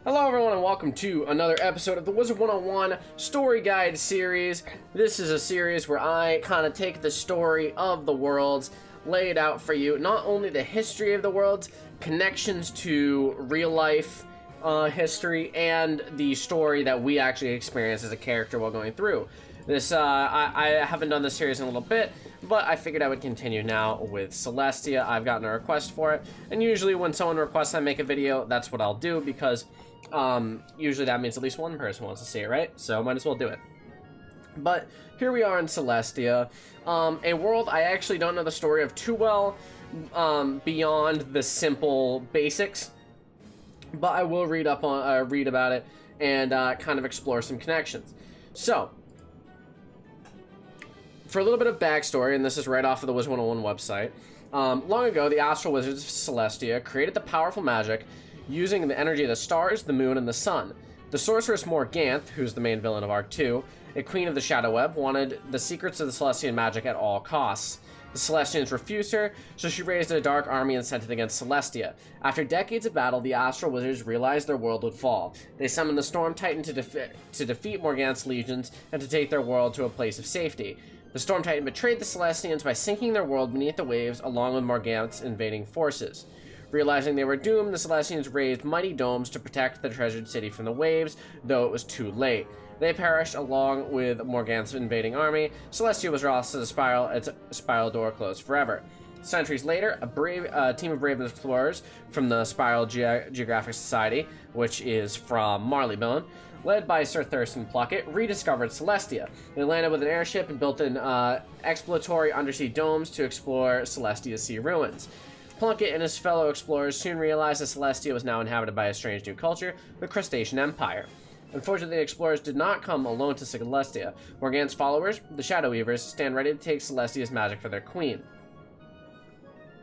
Hello everyone and welcome to another episode of the Wizard101 Story Guide series. This is a series where I kind of take the story of the worlds, lay it out for you, not only the history of the worlds, connections to real life history, and the story that we actually experience as a character while going through. This, I haven't done this series in a little bit, but I figured I would continue now with Celestia. I've gotten a request for it, and usually when someone requests I make a video, that's what I'll do, because usually that means at least one person wants to see it, right? So might as well do it. But here we are in Celestia, a world I actually don't know the story of too well, beyond the simple basics, but I will read about it and kind of explore some connections. So, for a little bit of backstory, and this is right off of the Wizard101 website, long ago, the astral wizards of Celestia created the powerful magic using the energy of the stars, the moon, and the sun. The sorceress Morganth, who's the main villain of Arc 2, a queen of the Shadow Web, wanted the secrets of the Celestian magic at all costs. The Celestians refused her, so she raised a dark army and sent it against Celestia. After decades of battle, the astral wizards realized their world would fall. They summoned the Storm Titan to defeat Morganth's legions and to take their world to a place of safety. The Storm Titan betrayed the Celestians by sinking their world beneath the waves along with Morganth's invading forces. Realizing they were doomed, the Celestians raised mighty domes to protect the treasured city from the waves, though it was too late. They perished along with Morganth's invading army. Celestia was lost to the spiral, its spiral door closed forever. Centuries later, a team of brave explorers from the Spiral Geographic Society, which is from Marleybone, led by Sir Thurston Pluckett, rediscovered Celestia. They landed with an airship and built an exploratory undersea domes to explore Celestia's sea ruins. Plunkett and his fellow explorers soon realized that Celestia was now inhabited by a strange new culture, the Crustacean Empire. Unfortunately, the explorers did not come alone to Celestia. Morganth's followers, the Shadow Weavers, stand ready to take Celestia's magic for their queen.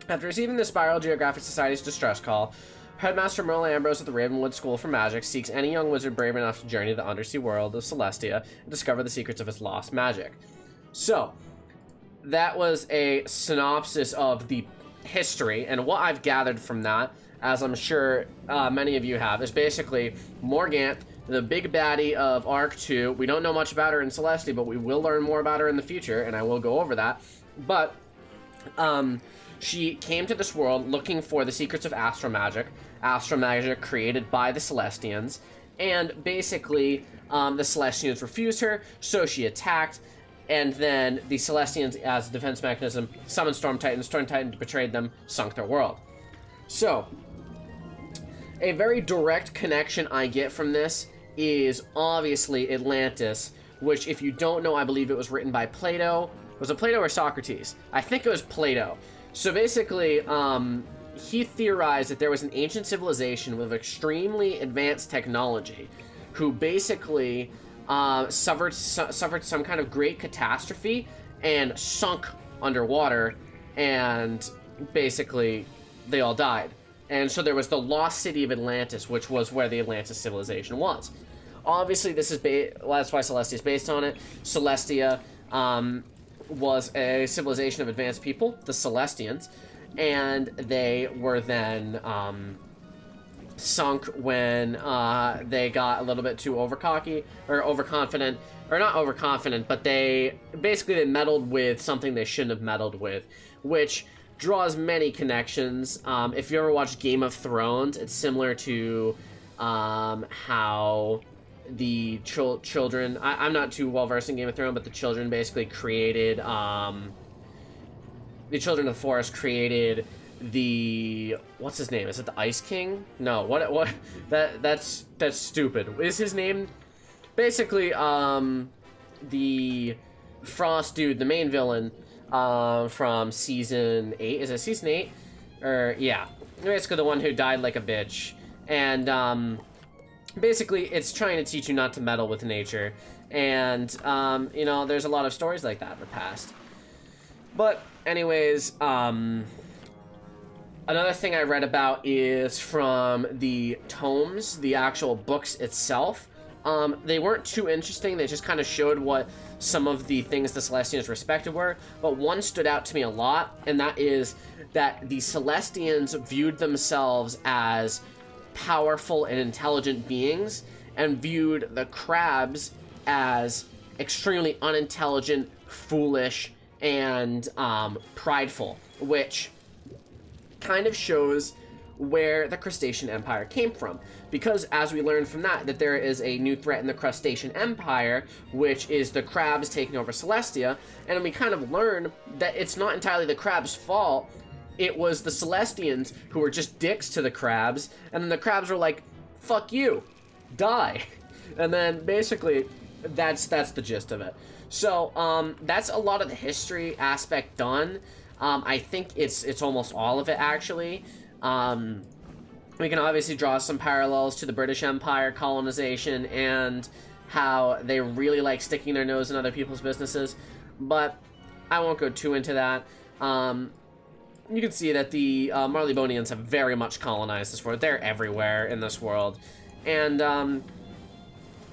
After receiving the Spiral Geographic Society's distress call, Headmaster Merle Ambrose of the Ravenwood School for Magic seeks any young wizard brave enough to journey to the undersea world of Celestia and discover the secrets of its lost magic. So, that was a synopsis of the history, and what I've gathered from that, as I'm sure many of you have, is basically Morganth, the big baddie of Arc 2. We don't know much about her in Celestia, but we will learn more about her in the future, and I will go over that. But she came to this world looking for the secrets of astral magic created by the Celestians, and basically the Celestians refused her, so she attacked. And then the Celestians, as a defense mechanism, summoned Storm Titan. Storm Titan betrayed them, sunk their world. So, a very direct connection I get from this is obviously Atlantis, which, if you don't know, I believe it was written by Plato. Was it Plato or Socrates? I think it was Plato. So basically, he theorized that there was an ancient civilization with extremely advanced technology who basically suffered some kind of great catastrophe and sunk underwater, and basically they all died. And so there was the lost city of Atlantis, which was where the Atlantis civilization was. Obviously, this is that's why Celestia is based on it. Celestia was a civilization of advanced people, the Celestians, and they were then sunk when they got a little bit too overconfident, or not overconfident, but they meddled with something they shouldn't have meddled with, which draws many connections. If you ever watched Game of Thrones, it's similar to how the children, I'm not too well versed in Game of Thrones, but the children basically created, the children of the forest created the, what's his name? Is it the Ice King? No, what? That's stupid. Is his name basically the Frost dude, the main villain from season 8? Is it season 8? Or yeah, basically the one who died like a bitch. And basically it's trying to teach you not to meddle with nature. And you know, there's a lot of stories like that in the past. But anyways, another thing I read about is from the tomes, the actual books itself. They weren't too interesting. They just kind of showed what some of the things the Celestians respected were. But one stood out to me a lot, and that is that the Celestians viewed themselves as powerful and intelligent beings, and viewed the crabs as extremely unintelligent, foolish, and prideful, which kind of shows where the Crustacean Empire came from. Because as we learned from that there is a new threat in the Crustacean Empire, which is the crabs taking over Celestia, and we kind of learn that it's not entirely the crabs' fault. It was the Celestians who were just dicks to the crabs, and then the crabs were like, fuck you, die. And then basically that's the gist of it. So that's a lot of the history aspect done. I think it's almost all of it, actually. We can obviously draw some parallels to the British Empire colonization and how they really like sticking their nose in other people's businesses, but I won't go too into that. You can see that the Marleybonians have very much colonized this world. They're everywhere in this world. And,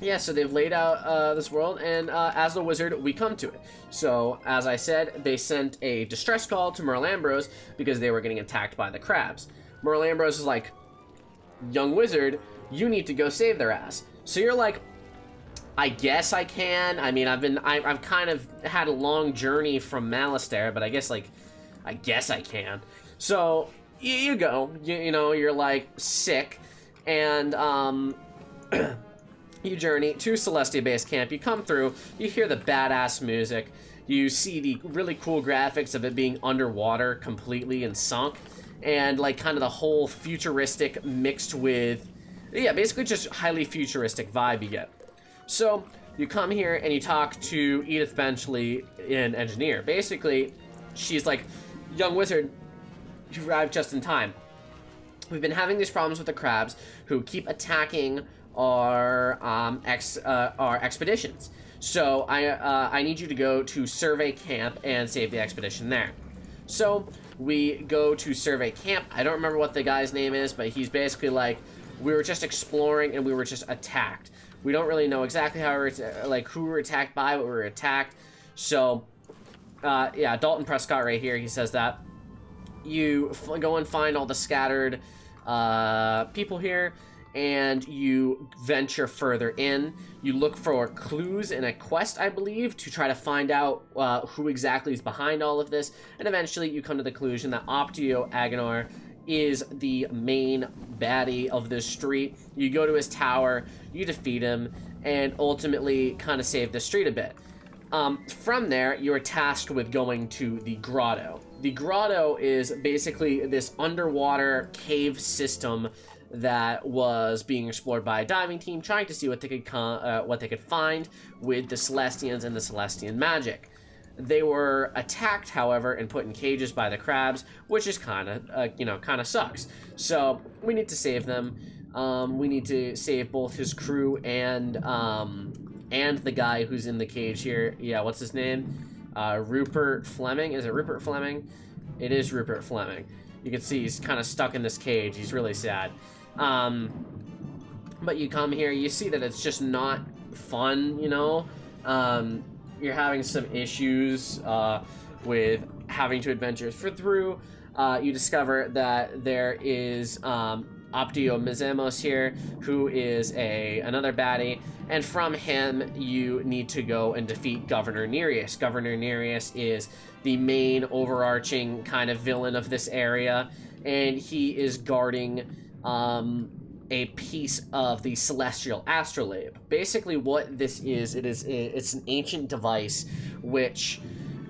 yeah, so they've laid out this world, and as the wizard, we come to it. So, as I said, they sent a distress call to Merle Ambrose because they were getting attacked by the crabs. Merle Ambrose is like, young wizard, you need to go save their ass. So you're like, I guess I can. I mean, I've kind of had a long journey from Malastare, but I guess I can. So you go, you know, you're like sick, and you journey to Celestia base camp. You come through, you hear the badass music, you see the really cool graphics of it being underwater completely and sunk, and like kind of the whole futuristic mixed with, yeah, basically just highly futuristic vibe you get. So you come here and you talk to Edith Benchley, an engineer. Basically, she's like, young wizard, you arrived just in time. We've been having these problems with the crabs who keep attacking our expeditions. So I need you to go to Survey Camp and save the expedition there. So we go to Survey Camp. I don't remember what the guy's name is, but he's basically like, we were just exploring and we were just attacked. We don't really know exactly how who we were attacked by, but we were attacked. So yeah, Dalton Prescott right here, he says that. You go and find all the scattered people here, and you venture further in. You look for clues in a quest, I believe, to try to find out who exactly is behind all of this, and eventually you come to the conclusion that Optio Agonor is the main baddie of this street. You go to his tower, you defeat him, and ultimately kind of save the street a bit. From there, you are tasked with going to the Grotto. The Grotto is basically this underwater cave system that was being explored by a diving team, trying to see what they could find with the Celestians and the Celestian magic. They were attacked, however, and put in cages by the crabs, which is kind of sucks. So we need to save them. We need to save both his crew and the guy who's in the cage here. Yeah, what's his name? Rupert Fleming. Is it Rupert Fleming? It is Rupert Fleming. You can see he's kind of stuck in this cage. He's really sad. But you come here, you see that it's just not fun, you know? You're having some issues with having to adventure through. You discover that there is Optio Mizemos here, who is another baddie, and from him you need to go and defeat Governor Nerius. Governor Nerius is the main overarching kind of villain of this area, and he is guarding a piece of the Celestial Astrolabe. Basically what this is, it's an ancient device which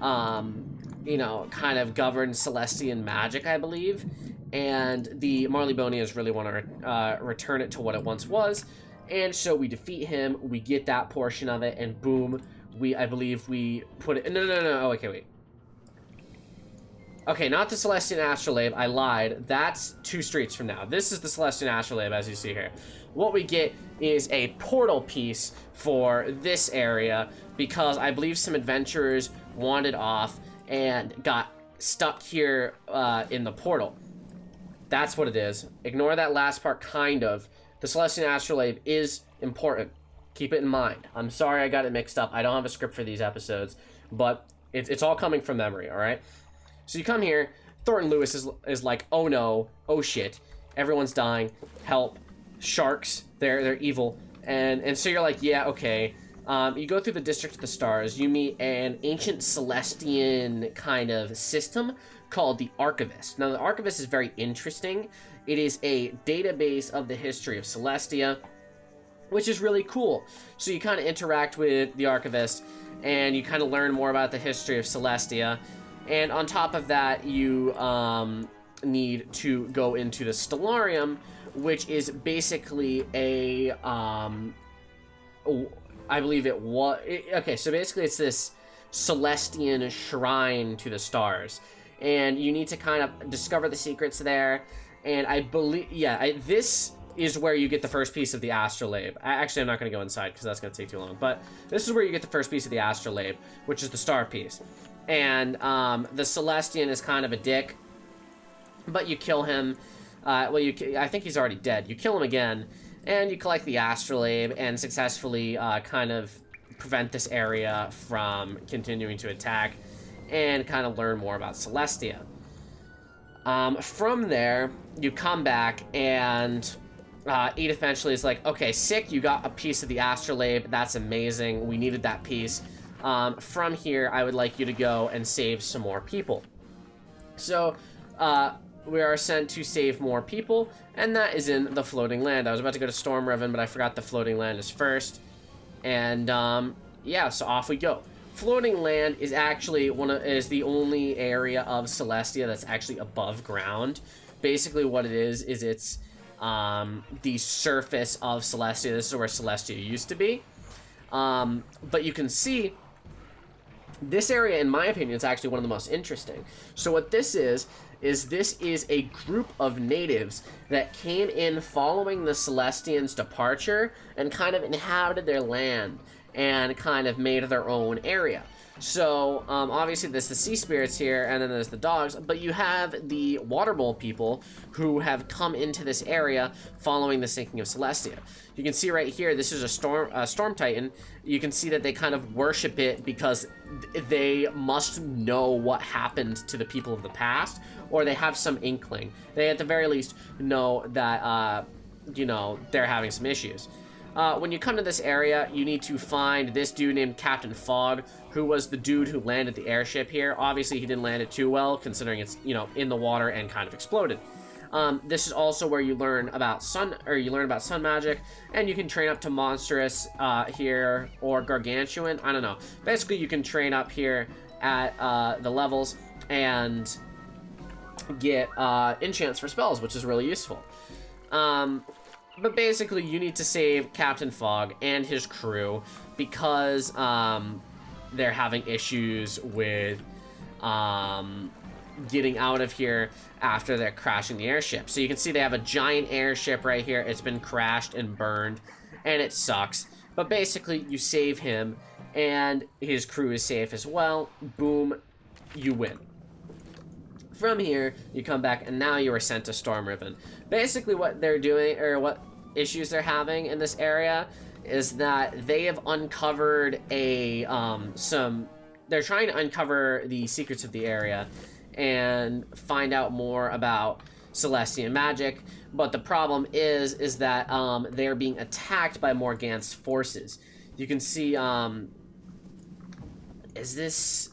kind of governs Celestian magic, I believe, and the Marleybonians really want to return it to what it once was, and so we defeat him, we get that portion of it, and boom, I believe we put it, no, oh, okay, wait. Okay, not the Celestian Astrolabe, I lied. That's 2 streets from now. This is the Celestian Astrolabe, as you see here. What we get is a portal piece for this area, because I believe some adventurers wandered off and got stuck here in the portal. That's what it is. Ignore that last part, kind of. The Celestian Astrolabe is important. Keep it in mind. I'm sorry I got it mixed up. I don't have a script for these episodes, but it's all coming from memory, all right? So you come here, Thornton Lewis is like, oh no, oh shit, everyone's dying, help, sharks, they're evil, and so you're like, yeah, okay. You go through the District of the Stars, you meet an ancient Celestian kind of system called the Archivist. Now, the Archivist is very interesting. It is a database of the history of Celestia, which is really cool. So you kind of interact with the Archivist, and you kind of learn more about the history of Celestia. And on top of that, you need to go into the Stellarium, which is basically a... I believe it was... Okay, so basically it's this Celestian shrine to the stars. And you need to kind of discover the secrets there. And I believe... Yeah, this is where you get the first piece of the astrolabe. Actually, I'm not going to go inside because that's going to take too long. But this is where you get the first piece of the astrolabe, which is the star piece. And the Celestian is kind of a dick. But you kill him. I think he's already dead. You kill him again. And you collect the astrolabe and successfully kind of prevent this area from continuing to attack and kind of learn more about Celestia. From there, you come back and Edith eventually is like, okay, sick, you got a piece of the astrolabe. That's amazing. We needed that piece. From here, I would like you to go and save some more people. So, we are sent to save more people, and that is in the Floating Land. I was about to go to Storm Riven, but I forgot the Floating Land is first. And, yeah, so off we go. Floating Land is actually is the only area of Celestia that's actually above ground. Basically what it is it's the surface of Celestia. This is where Celestia used to be. But you can see this area, in my opinion, is actually one of the most interesting. So what this is this is a group of natives that came in following the Celestians' departure and kind of inhabited their land and kind of made their own area. So, obviously there's the sea spirits here, and then there's the dogs, but you have the water bowl people who have come into this area following the sinking of Celestia. You can see right here, this is a storm titan. You can see that they kind of worship it because they must know what happened to the people of the past, or they have some inkling. They, at the very least, know that, you know, they're having some issues. When you come to this area, you need to find this dude named Captain Fog, who was the dude who landed the airship here. Obviously, he didn't land it too well, considering it's, you know, in the water and kind of exploded. This is also where you learn about sun magic, and you can train up to Monstrous here, or Gargantuan, I don't know. Basically, you can train up here at the levels and get enchants for spells, which is really useful. But basically, you need to save Captain Fog and his crew because they're having issues with getting out of here after they're crashing the airship. So you can see they have a giant airship right here. It's been crashed and burned, and it sucks. But basically, you save him, and his crew is safe as well. Boom, you win. From here, you come back, and now you are sent to Storm Riven. Basically, what they're doing, or what issues they're having in this area, is that they have uncovered a, they're trying to uncover the secrets of the area and find out more about Celestian magic, but the problem is that, they're being attacked by Morganth's forces. You can see, are these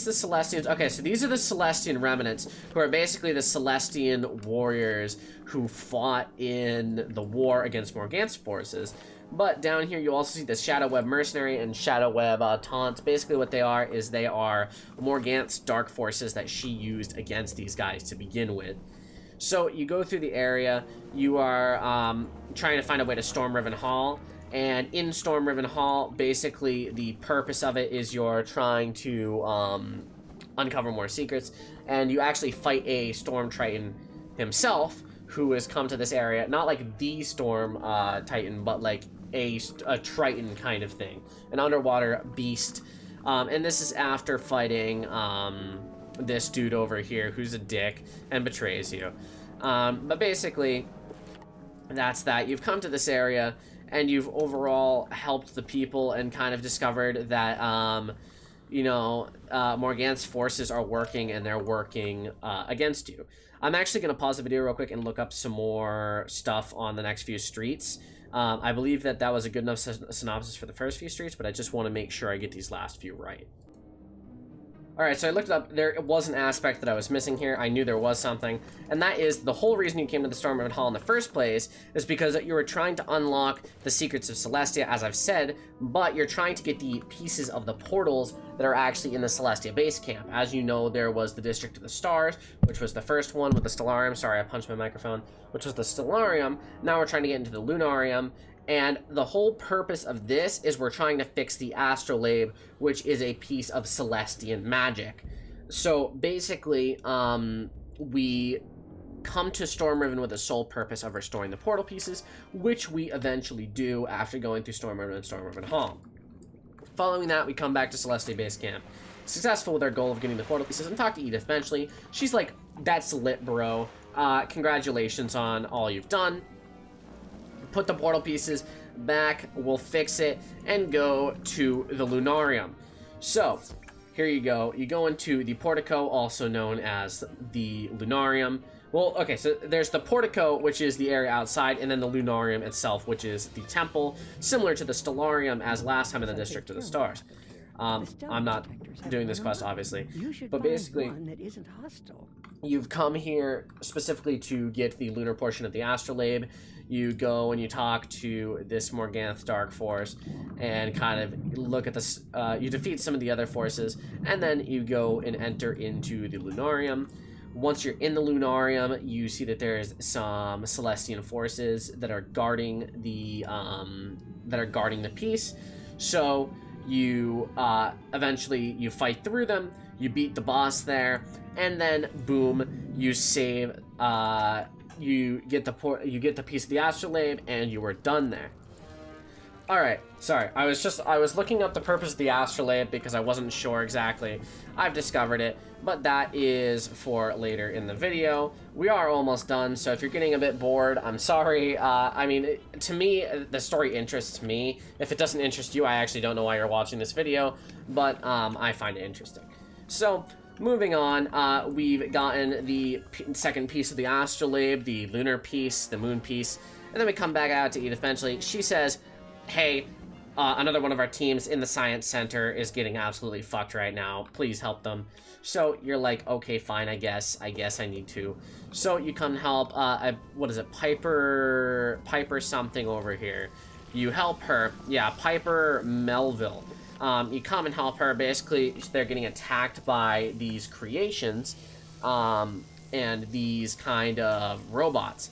the Celestians? Okay, so these are the Celestian remnants, who are basically the Celestian warriors who fought in the war against Morganth's forces. But down here, you also see the Shadow Web Mercenary and Shadow Web Taunts. Basically, what they are is they are Morganth's dark forces that she used against these guys to begin with. So you go through the area. You are trying to find a way to Storm Riven Hall. And in Storm Riven Hall, basically, the purpose of it is you're trying to uncover more secrets. And you actually fight a Storm Triton himself, who has come to this area. Not like the Storm Titan, but like a Triton kind of thing. An underwater beast. And this is after fighting this dude over here, who's a dick and betrays you. But basically, that's that. You've come to this area, and you've overall helped the people and kind of discovered that you know, Morganth's forces are working, and they're working against you. I'm actually going to pause the video real quick and look up some more stuff on the next few streets. I believe that was a good enough synopsis for the first few streets, but I just want to make sure I get these last few right. Alright, so I looked it up. There was an aspect that I was missing here. I knew there was something, and that is the whole reason you came to the Stormriven Hall in the first place is because you were trying to unlock the secrets of Celestia, as I've said, but you're trying to get the pieces of the portals that are actually in the Celestia base camp. As you know, there was the District of the Stars, which was the first one with the Stellarium. Sorry, I punched my microphone. Which was the Stellarium. Now we're trying to get into the Lunarium. And the whole purpose of this is we're trying to fix the Astrolabe, which is a piece of Celestian magic. So basically, we come to Stormriven with the sole purpose of restoring the portal pieces, which we eventually do after going through Stormriven and Stormriven Hall. Following that, we come back to Celestia Base Camp, successful with our goal of getting the portal pieces, and talk to Edith eventually. She's like, "That's lit, bro. Congratulations on all you've done. Put the portal pieces back, we'll fix it, and go to the Lunarium." So, here you go. You go into the portico, also known as the Lunarium. Well, okay, so there's the portico, which is the area outside, and then the Lunarium itself, which is the temple, similar to the Stellarium as last time in the District of the Stars. I'm not doing this quest, obviously, but basically, you've come here specifically to get the lunar portion of the Astrolabe. You go and you talk to this Morganth Dark Force and kind of look at this, you defeat some of the other forces, and then you go and enter into the Lunarium. Once you're in the Lunarium, you see that there's some Celestian forces that are guarding the piece. So you eventually you fight through them, you beat the boss there, and then boom, you save you get the piece of the Astrolabe, and you were done there. Alright, sorry, I was looking up the purpose of the Astrolabe because I wasn't sure exactly. I've discovered it, but that is for later in the video. We are almost done, so if you're getting a bit bored, I'm sorry. I mean, to me, the story interests me. If it doesn't interest you, I actually don't know why you're watching this video, but I find it interesting. So, moving on, we've gotten the second piece of the Astrolabe, the lunar piece, the moon piece, and then we come back out to Edith eventually. She says, "Hey, another one of our teams in the Science Center is getting absolutely fucked right now. Please help them." So you're like, okay, fine, I guess I need to. So you come help, what is it, Piper something over here. You help her, yeah, Piper Melville. You come and help her. Basically, they're getting attacked by these creations, and these kind of robots.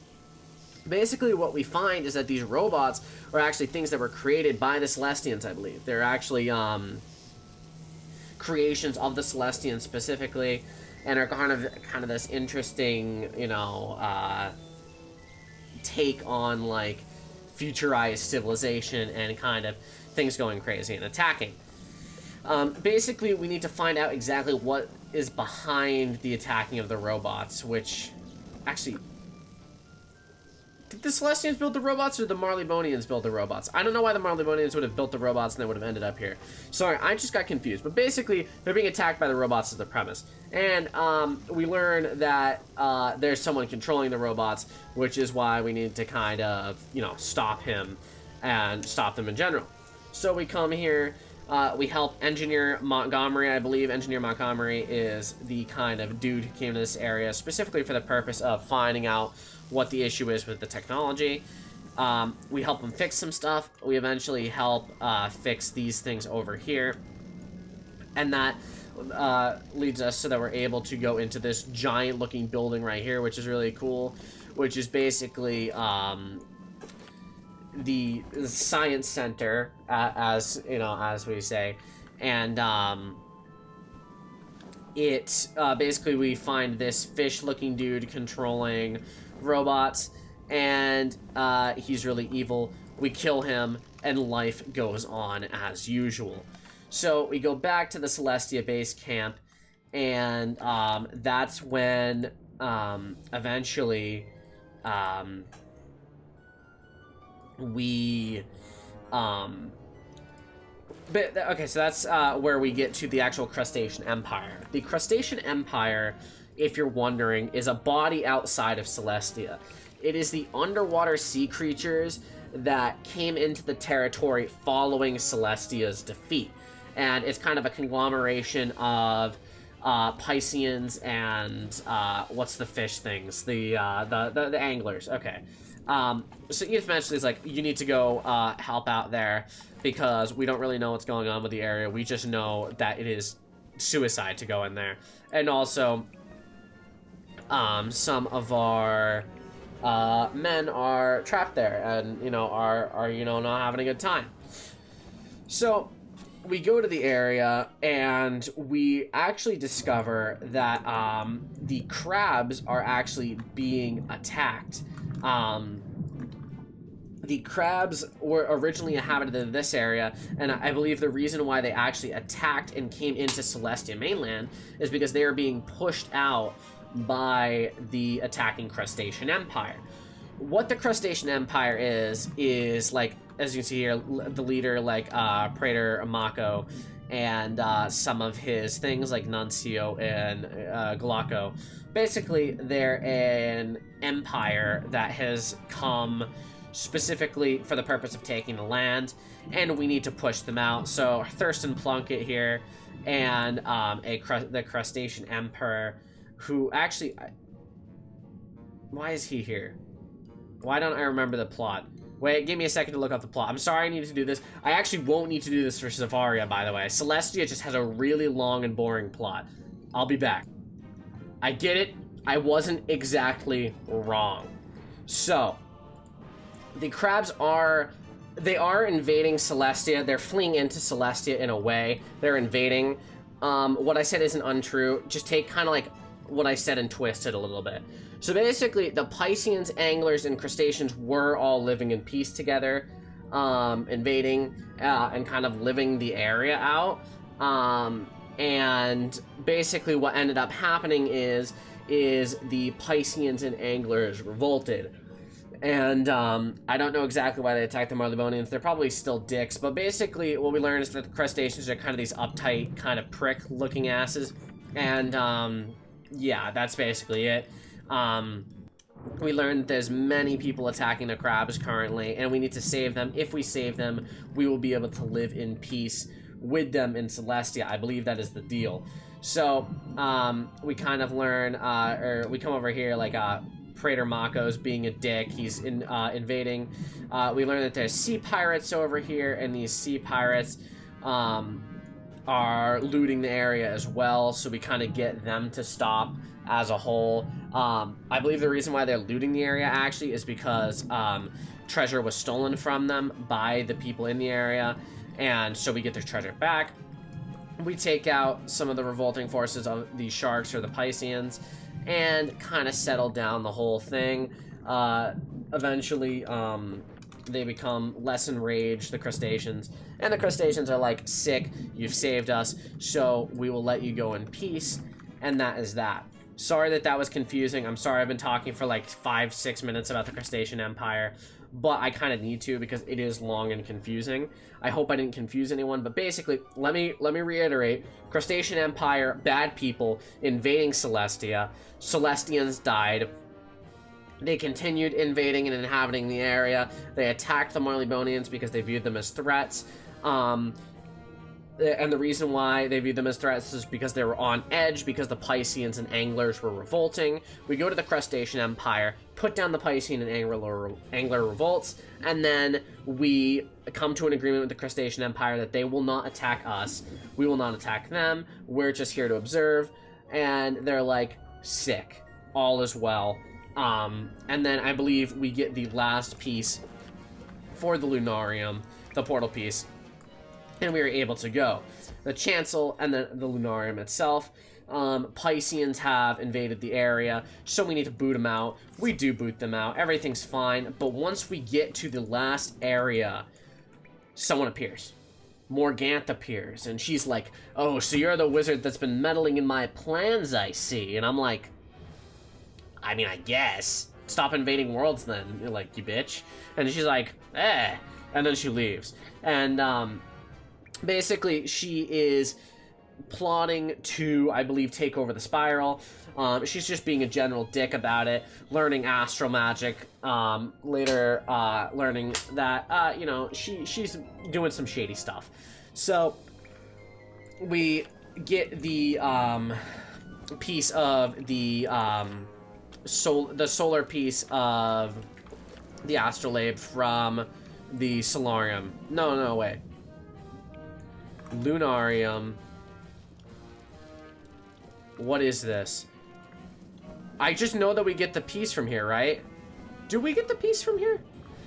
Basically, what we find is that these robots are actually things that were created by the Celestians, I believe. They're actually, creations of the Celestians specifically, and are kind of this interesting, you know, take on, like, futurized civilization and kind of things going crazy and attacking. Basically, we need to find out exactly what is behind the attacking of the robots, which, actually, did the Celestians build the robots, or the Marleybonians build the robots? I don't know why the Marleybonians would have built the robots and they would have ended up here. Sorry, I just got confused. But basically, they're being attacked by the robots as the premise. And we learn that there's someone controlling the robots, which is why we need to kind of, you know, stop him and stop them in general. So we come here, we help Engineer Montgomery, I believe. Engineer Montgomery is the kind of dude who came to this area specifically for the purpose of finding out what the issue is with the technology. We help him fix some stuff. We eventually help fix these things over here. And that leads us so that we're able to go into this giant looking building right here, which is really cool, which is basically the Science Center, as you know, as we say. And it basically, we find this fish looking dude controlling robots, and he's really evil. We kill him, and life goes on as usual. So we go back to the Celestia base camp, and that's when eventually we But, okay, so that's where we get to the actual Crustacean Empire. The Crustacean Empire, if you're wondering, is a body outside of Celestia. It is the underwater sea creatures that came into the territory following Celestia's defeat. And it's kind of a conglomeration of Pisceans and what's the fish things? The anglers. Okay. So Edith mentioned is like, you need to go help out there because we don't really know what's going on with the area. We just know that it is suicide to go in there. And also, some of our men are trapped there and, you know, are you know, not having a good time. So we go to the area and we actually discover that the crabs are actually being attacked. The crabs were originally inhabited in this area, and I believe the reason why they actually attacked and came into Celestia mainland is because they are being pushed out by the attacking Crustacean Empire. What the Crustacean Empire is like, as you can see here, the leader, like, Praetor Mako, and some of his things, like Nuncio and Glocko. Basically, they're an empire that has come specifically for the purpose of taking the land, and we need to push them out. So Thurston Plunkett here, and the Crustacean Emperor, who actually... Why is he here? Why don't I remember the plot? Wait, give me a second to look up the plot. I'm sorry I need to do this. I actually won't need to do this for Zavaria, by the way. Celestia just has a really long and boring plot. I'll be back. I get it. I wasn't exactly wrong. So, the crabs are... They are invading Celestia. They're fleeing into Celestia in a way. They're invading. What I said isn't untrue. Just take kind of like what I said and twist it a little bit. So basically, the Pisceans, Anglers, and Crustaceans were all living in peace together, invading and kind of living the area out. And basically what ended up happening is the Pisceans and Anglers revolted. And I don't know exactly why they attacked the Marlebonians. They're probably still dicks, but basically what we learned is that the Crustaceans are kind of these uptight, kind of prick-looking asses. And yeah, that's basically it. We learned that there's many people attacking the crabs currently, and we need to save them. If we save them, we will be able to live in peace with them in Celestia. I believe that is the deal. So, we kind of learn, or we come over here, like, Praetor Mako's being a dick. He's invading. We learn that there's sea pirates over here, and these sea pirates, are looting the area as well, so we kind of get them to stop as a whole. I believe the reason why they're looting the area actually is because treasure was stolen from them by the people in the area, and so we get their treasure back. We take out some of the revolting forces of the sharks or the Pisceans and kind of settle down the whole thing. Eventually, they become less enraged, the Crustaceans, and the Crustaceans are like, sick, you've saved us, so we will let you go in peace, and that is that. Sorry that that was confusing. I'm sorry I've been talking for like 5-6 minutes about the Crustacean Empire, but I kind of need to because it is long and confusing. I hope I didn't confuse anyone, but basically, let me reiterate. Crustacean Empire, bad people, invading Celestia. Celestians died. They continued invading and inhabiting the area. They attacked the Marlebonians because they viewed them as threats. And the reason why they viewed them as threats is because they were on edge, because the Pisceans and Anglers were revolting. We go to the Crustacean Empire, put down the Piscean and Angler revolts, and then we come to an agreement with the Crustacean Empire that they will not attack us. We will not attack them. We're just here to observe. And they're like, sick. All is well. And then I believe we get the last piece for the Lunarium, the portal piece, and we were able to go. The Chancel and the Lunarium itself. Pisceans have invaded the area, so we need to boot them out. We do boot them out. Everything's fine, but once we get to the last area, someone appears. Morganthe appears, and she's like, oh, so you're the wizard that's been meddling in my plans, I see. And I'm like, I mean, I guess. Stop invading worlds then, you're like, you bitch. And she's like, eh. And then she leaves. And, Basically, she is plotting to, I believe, take over the spiral. She's just being a general dick about it, learning astral magic, later learning that, you know, she's doing some shady stuff. So, we get the piece of the solar piece of the astrolabe from the Solarium. No, wait. Lunarium. What is this? I just know that we get the piece from here, right? Do we get the piece from here?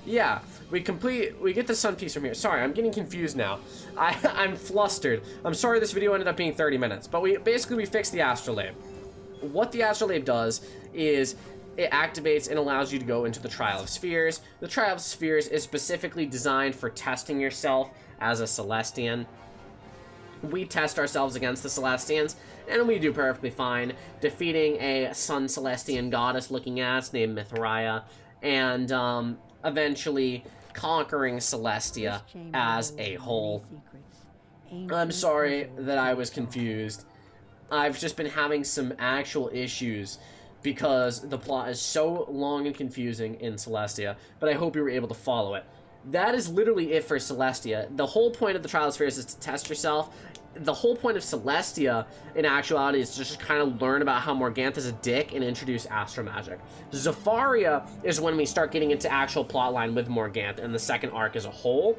Yeah, we get the sun piece from here. Sorry, I'm getting confused now. I'm flustered. I'm sorry this video ended up being 30 minutes, but we fixed the astrolabe. What the astrolabe does is it activates and allows you to go into the Trial of Spheres. The Trial of Spheres is specifically designed for testing yourself as a Celestian. We test ourselves against the Celestians, and we do perfectly fine, defeating a Sun Celestian goddess looking ass named Mithraia, and eventually conquering Celestia as a whole. I'm sorry that I was confused. I've just been having some actual issues because the plot is so long and confusing in Celestia, but I hope you were able to follow it. That is literally it for Celestia. The whole point of the Trial of Spheres is to test yourself. The whole point of Celestia, in actuality, is to just kind of learn about how Morgantha's a dick and introduce astro magic. Zafaria is when we start getting into actual plotline with Morgantha and the second arc as a whole.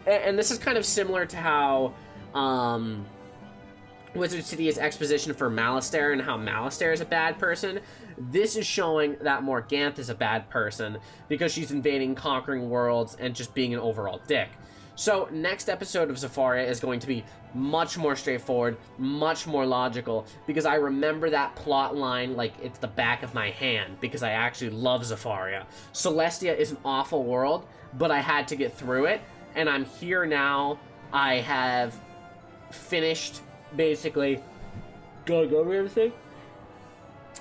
And this is kind of similar to how Wizard City is exposition for Malastare and how Malastare is a bad person. This is showing that Morgantha is a bad person because she's invading, conquering worlds, and just being an overall dick. So, next episode of Zafaria is going to be much more straightforward, much more logical, because I remember that plot line like it's the back of my hand, because I actually love Zafaria. Celestia is an awful world, but I had to get through it, and I'm here now. I have finished, basically, going over everything.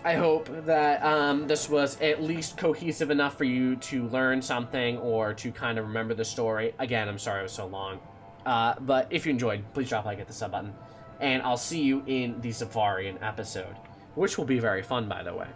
I hope that this was at least cohesive enough for you to learn something or to kind of remember the story. Again, I'm sorry it was so long. But if you enjoyed, please drop a like, hit the sub button. And I'll see you in the Zafarian episode, which will be very fun, by the way.